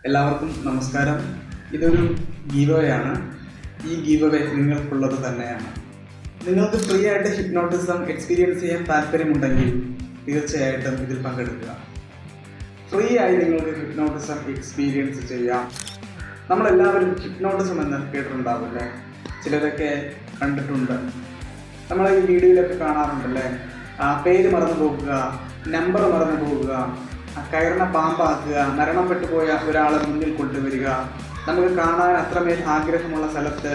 എല്ലാവർക്കും നമസ്കാരം. ഇതൊരു ഗീവോയാണ്. ഈ ഗീവവേ നിങ്ങൾക്കുള്ളത് തന്നെയാണ്. നിങ്ങൾക്ക് ഫ്രീ ആയിട്ട് ഹിപ്നോട്ടിസം എക്സ്പീരിയൻസ് ചെയ്യാൻ താല്പര്യമുണ്ടെങ്കിൽ തീർച്ചയായിട്ടും ഇതിൽ പങ്കെടുക്കുക. ഫ്രീ ആയി നിങ്ങൾക്ക് ഹിപ്നോട്ടിസം എക്സ്പീരിയൻസ് ചെയ്യാം. നമ്മളെല്ലാവരും ഹിപ്നോട്ടിസം എന്ന് കേട്ടിട്ടുണ്ടാവില്ലേ? ചിലരൊക്കെ കണ്ടിട്ടുണ്ട്. നമ്മൾ ഈ വീഡിയോയിലൊക്കെ കാണാറുണ്ടല്ലേ, പേര് മറന്നു പോകുക, നമ്പർ മറന്നു പോകുക, കയറിനെ പാമ്പാക്കുക, മരണപ്പെട്ടു പോയ ഒരാളെ മുന്നിൽ കൊണ്ടുവരിക, നമുക്ക് കാണാൻ അത്രമേൽ ആഗ്രഹമുള്ള സ്ഥലത്ത്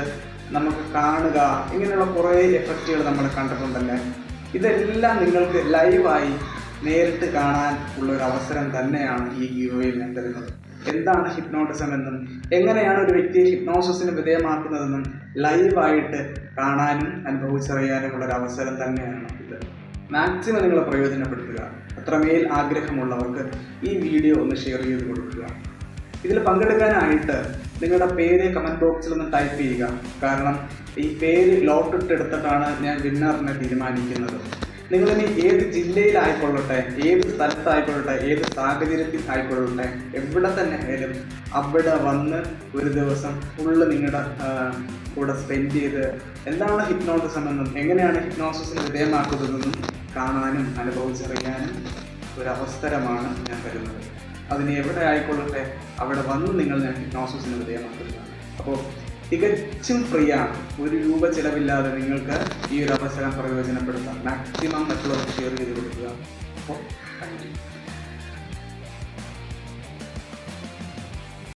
നമുക്ക് കാണുക, ഇങ്ങനെയുള്ള കുറേ എഫക്റ്റുകൾ നമ്മൾ കണ്ടിട്ടുണ്ടല്ലേ. ഇതെല്ലാം നിങ്ങൾക്ക് ലൈവായി നേരിട്ട് കാണാൻ ഉള്ളൊരു അവസരം തന്നെയാണ് ഈ ഗീവോയിൽ ഞാൻ തരുന്നത്. എന്താണ് ഹിപ്നോട്ടിസം എന്നും എങ്ങനെയാണ് ഒരു വ്യക്തിയെ ഹിപ്നോസിസിന് വിധേയമാക്കുന്നതെന്നും ലൈവായിട്ട് കാണാനും അനുഭവിച്ചറിയാനും ഉള്ളൊരു അവസരം തന്നെയാണ് ഇത്. മാക്സിമം നിങ്ങൾ പ്രയോജനപ്പെടുത്തുക. അത്രമേൽ ആഗ്രഹമുള്ളവർക്ക് ഈ വീഡിയോ ഒന്ന് ഷെയർ ചെയ്ത് കൊടുക്കുക. ഇതിൽ പങ്കെടുക്കാനായിട്ട് നിങ്ങളുടെ പേര് കമൻറ്റ് ബോക്സിൽ ഒന്ന് ടൈപ്പ് ചെയ്യുക. കാരണം ഈ പേര് ലോട്ടിട്ട് എടുത്തിട്ടാണ് ഞാൻ വിന്നറിനെ തീരുമാനിക്കുന്നത്. നിങ്ങളിനി ഏത് ജില്ലയിലായിക്കൊള്ളട്ടെ, ഏത് സ്ഥലത്തായിക്കൊള്ളട്ടെ, ഏത് സാഹചര്യത്തിൽ ആയിക്കൊള്ളട്ടെ, എവിടെ തന്നെ ആയാലും അവിടെ വന്ന് ഒരു ദിവസം ഫുള്ള് നിങ്ങളുടെ കൂടെ സ്പെൻഡ് ചെയ്ത് എന്താണ് ഹിപ്നോട്ടിസം എന്നും എങ്ങനെയാണ് ഹിപ്നോസിസിന് വിധേയമാക്കുന്നതെന്നും കാണാനും അനുഭവിച്ചറിയാനും ഒരു അവസരമാണ് ഞാൻ തരുന്നത്. അതിന് എവിടെ ആയിക്കൊള്ളട്ടെ അവിടെ വന്ന് നിങ്ങൾ ഞാൻ ഹിപ്നോസിസിന് വിധേയമാക്കുന്നതാണ്. അപ്പോൾ തികച്ചും ഫ്രീ ആണ്. ഒരു രൂപ ചിലവില്ലാതെ നിങ്ങൾക്ക് ഈ ഒരു അവസരം പ്രയോജനപ്പെടുത്താം. മാക്സിമം മറ്റുള്ളവർക്ക് ഷെയർ ചെയ്ത് കൊടുക്കുക. അപ്പോൾ താങ്ക് യു.